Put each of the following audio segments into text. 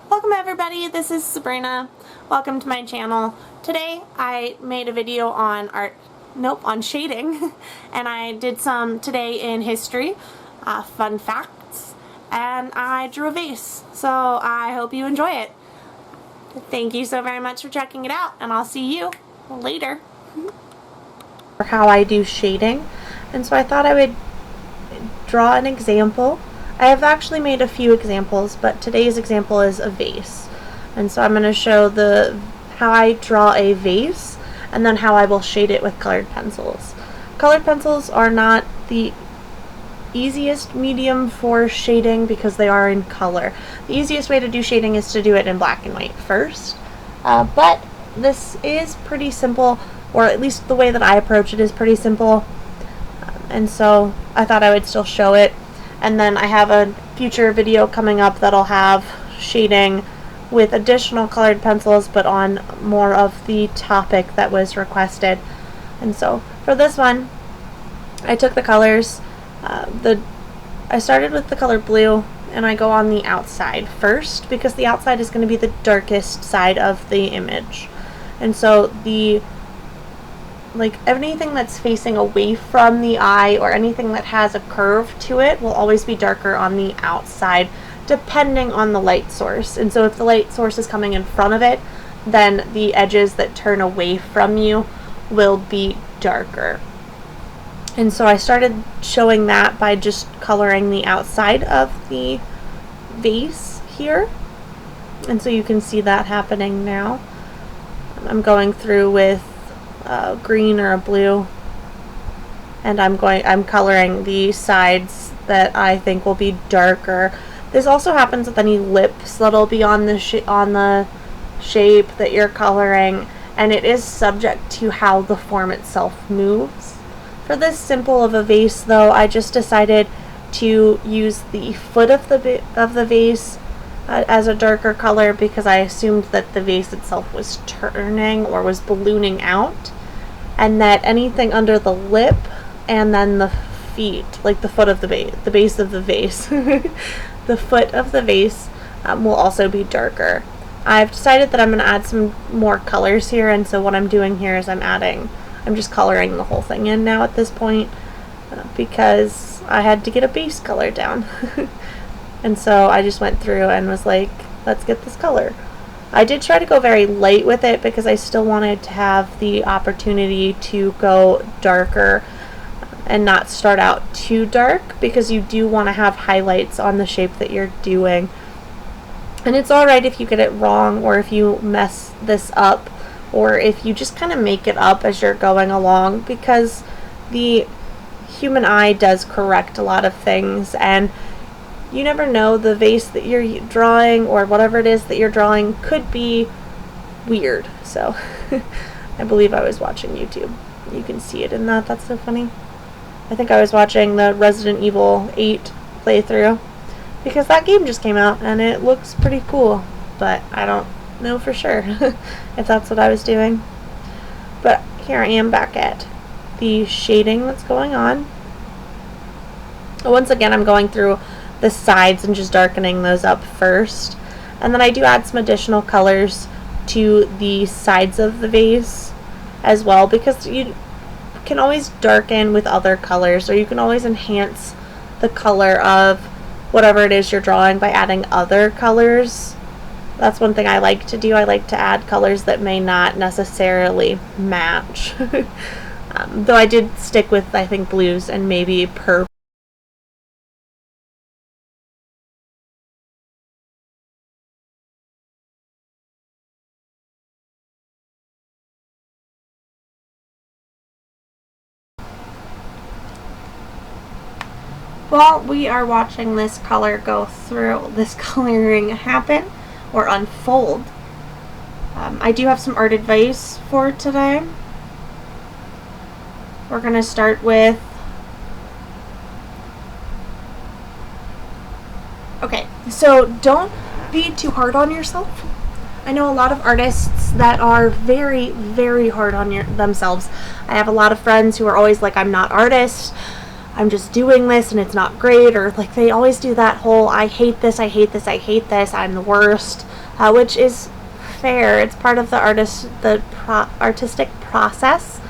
Welcome everybody, this is Sabrina. Welcome to my channel. Today I made a video on on shading and I did some today in history, fun facts, and I drew a vase. So I hope you enjoy it. Thank you so very much for checking it out, and I'll see you later. How I do shading, and so I thought I would draw an example. I have actually made a few examples, but today's example is a vase. And so I'm going to show how I draw a vase and then how I will shade it with colored pencils. Colored pencils are not the easiest medium for shading because they are in color. The easiest way to do shading is to do it in black and white first. But this is pretty simple, or at least the way that I approach it is pretty simple. And so I thought I would still show it. And then I have a future video coming up that'll have shading with additional colored pencils, but on more of the topic that was requested. And so for this one, I took the colors. I started with the color blue, and I go on the outside first because the outside is going to be the darkest side of the image. And so anything that's facing away from the eye or anything that has a curve to it will always be darker on the outside depending on the light source. And so if the light source is coming in front of it, then the edges that turn away from you will be darker. And so I started showing that by just coloring the outside of the vase here. And so you can see that happening now. I'm going through with green or a blue, and I'm coloring the sides that I think will be darker. This also happens with any lips that'll be on the shape that you're coloring, and it is subject to how the form itself moves. For this simple of a vase though, I just decided to use the foot of the vase as a darker color because I assumed that the vase itself was turning or was ballooning out, and that anything under the lip and then the feet, like the foot of the base of the vase, the foot of the vase will also be darker. I've decided that I'm going to add some more colors here, and so what I'm doing here is I'm just coloring the whole thing in now at this point because I had to get a base color down. And so I just went through and was like, let's get this color. I did try to go very light with it because I still wanted to have the opportunity to go darker and not start out too dark, because you do want to have highlights on the shape that you're doing. And it's alright if you get it wrong, or if you mess this up, or if you just kind of make it up as you're going along, because the human eye does correct a lot of things, and you never know, the vase that you're drawing or whatever it is that you're drawing could be weird. So I believe I was watching YouTube. You can see it in that. That's so funny. I think I was watching the Resident Evil 8 playthrough because that game just came out and it looks pretty cool, but I don't know for sure if that's what I was doing. But here I am back at the shading that's going on. Once again, I'm going through the sides and just darkening those up first, and then I do add some additional colors to the sides of the vase as well, because you can always darken with other colors, or you can always enhance the color of whatever it is you're drawing by adding other colors. That's one thing I like to do. I like to add colors that may not necessarily match. Though I did stick with, I think, blues and maybe purple. While we are watching this coloring happen or unfold, I do have some art advice for today. We're going to start with, okay, so don't be too hard on yourself. I know a lot of artists that are very, very hard on themselves. I have a lot of friends who are always like, I'm not artist. I'm just doing this and it's not great, or like they always do that whole I hate this, I hate this, I hate this, I'm the worst, which is fair. It's part of the artistic process.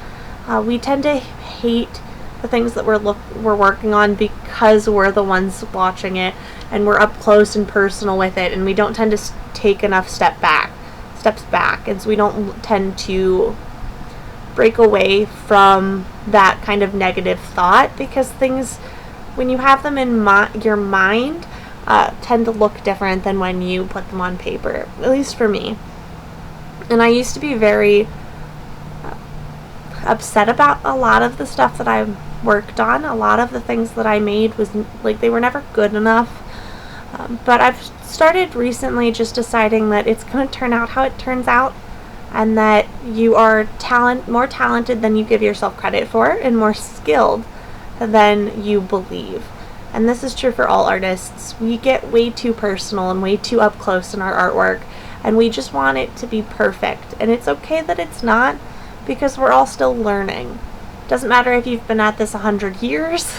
We tend to hate the things that we're working on because we're the ones watching it and we're up close and personal with it, and we don't tend to take enough steps back, and so we don't tend to break away from that kind of negative thought, because things, when you have them in your mind, tend to look different than when you put them on paper, at least for me. And I used to be very upset about a lot of the stuff that I worked on. A lot of the things that I made was like they were never good enough. But I've started recently just deciding that it's going to turn out how it turns out, and that you are more talented than you give yourself credit for, and more skilled than you believe. And this is true for all artists. We get way too personal and way too up close in our artwork, and we just want it to be perfect. And it's okay that it's not, because we're all still learning. Doesn't matter if you've been at this 100 years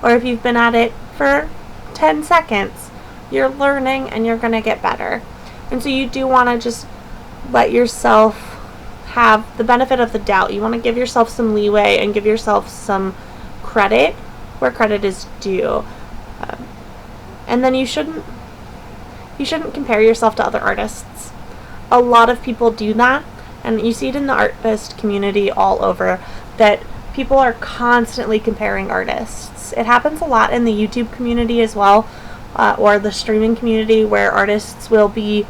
or if you've been at it for 10 seconds. You're learning and you're going to get better. And so you do want to just let yourself have the benefit of the doubt. You want to give yourself some leeway and give yourself some credit where credit is due. And then you shouldn't compare yourself to other artists. A lot of people do that, and you see it in the artist community all over, that people are constantly comparing artists. It happens a lot in the YouTube community as well, or the streaming community, where artists will be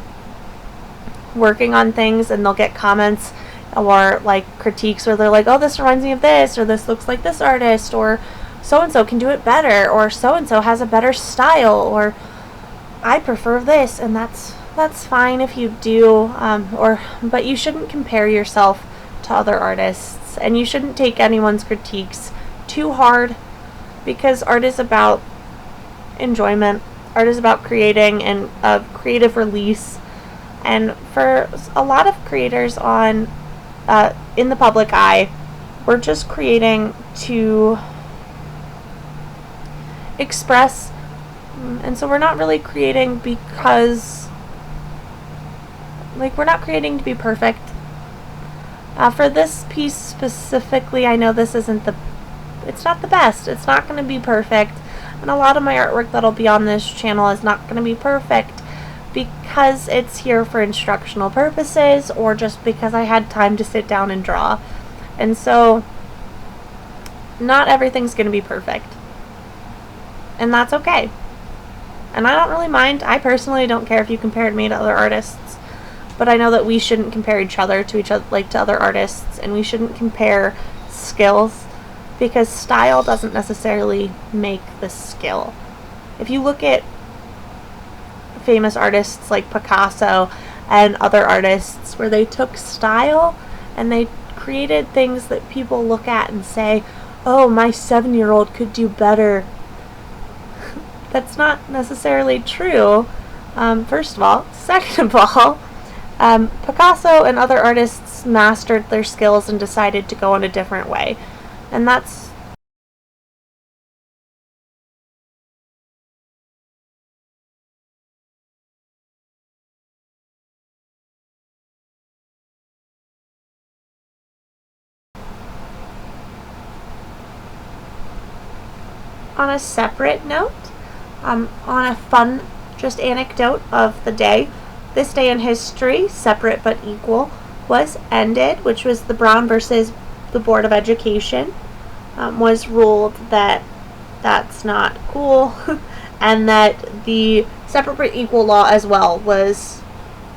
working on things and they'll get comments or like critiques where they're like, oh, this reminds me of this, or this looks like this artist, or so-and-so can do it better, or so-and-so has a better style, or I prefer this. And that's fine if you do, but you shouldn't compare yourself to other artists, and you shouldn't take anyone's critiques too hard, because art is about enjoyment. Art is about creating and creative release. And for a lot of creators in the public eye, we're just creating to express, and so we're not really creating because, like, we're not creating to be perfect. For this piece specifically, I know this isn't it's not the best. It's not going to be perfect. And a lot of my artwork that'll be on this channel is not going to be perfect, because it's here for instructional purposes, or just because I had time to sit down and draw. And so not everything's going to be perfect, and that's okay. And I don't really mind. I personally don't care if you compared me to other artists, but I know that we shouldn't compare each other to other artists, and we shouldn't compare skills, because style doesn't necessarily make the skill. If you look at famous artists like Picasso and other artists, where they took style and they created things that people look at and say, oh, my 7-year-old could do better. That's not necessarily true, first of all. Second of all, Picasso and other artists mastered their skills and decided to go in a different way. And that's on a separate note, on a fun just anecdote of the day. This day in history, separate but equal, was ended, which was the Brown versus the Board of Education. Was ruled that that's not cool, and that the separate but equal law as well was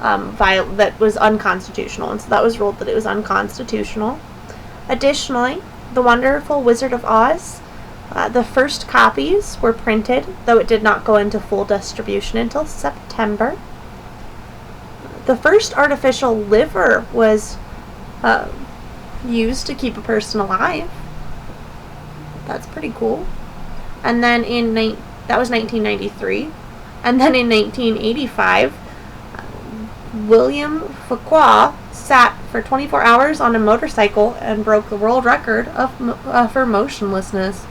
that was unconstitutional, and so that was ruled that it was unconstitutional. Additionally, The Wonderful Wizard of Oz, the first copies were printed, though it did not go into full distribution until September. The first artificial liver was used to keep a person alive. That's pretty cool. And then that was 1993. And then in 1985, William Fuqua sat for 24 hours on a motorcycle and broke the world record for motionlessness.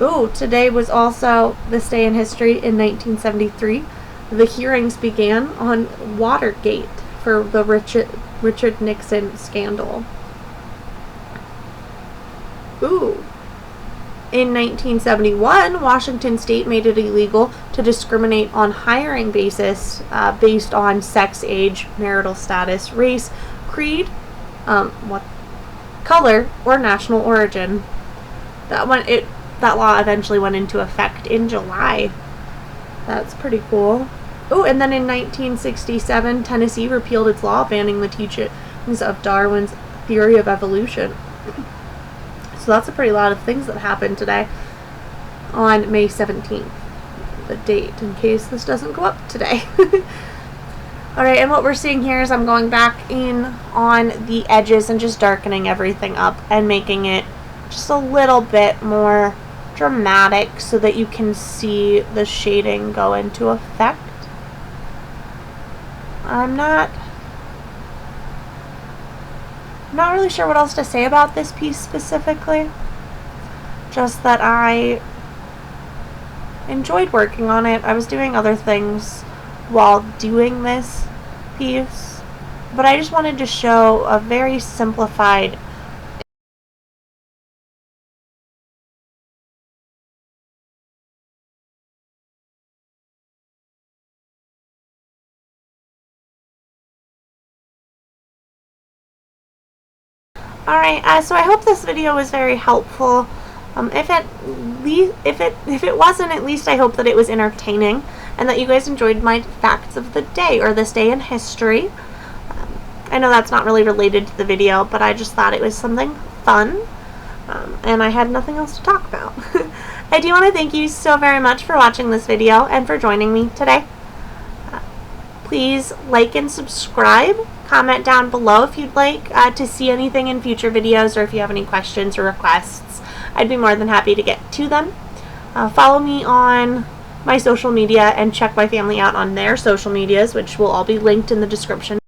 Ooh, today was also this day in history. In 1973, the hearings began on Watergate for the Richard Nixon scandal. Ooh. In 1971, Washington State made it illegal to discriminate on hiring basis based on sex, age, marital status, race, creed, color, or national origin. That law eventually went into effect in July. That's pretty cool. Oh, and then in 1967, Tennessee repealed its law banning the teachings of Darwin's theory of evolution. So that's a pretty lot of things that happened today on May 17th, the date, in case this doesn't go up today. Alright, and what we're seeing here is I'm going back in on the edges and just darkening everything up and making it just a little bit more dramatic so that you can see the shading go into effect. I'm not really sure what else to say about this piece specifically. Just that I enjoyed working on it. I was doing other things while doing this piece, but I just wanted to show a very simplified Alright, so I hope this video was very helpful. If it wasn't, at least I hope that it was entertaining and that you guys enjoyed my facts of the day, or this day in history. I know that's not really related to the video, but I just thought it was something fun, and I had nothing else to talk about. I do want to thank you so very much for watching this video and for joining me today. Please like and subscribe. Comment down below if you'd like to see anything in future videos, or if you have any questions or requests. I'd be more than happy to get to them. Follow me on my social media and check my family out on their social medias, which will all be linked in the description.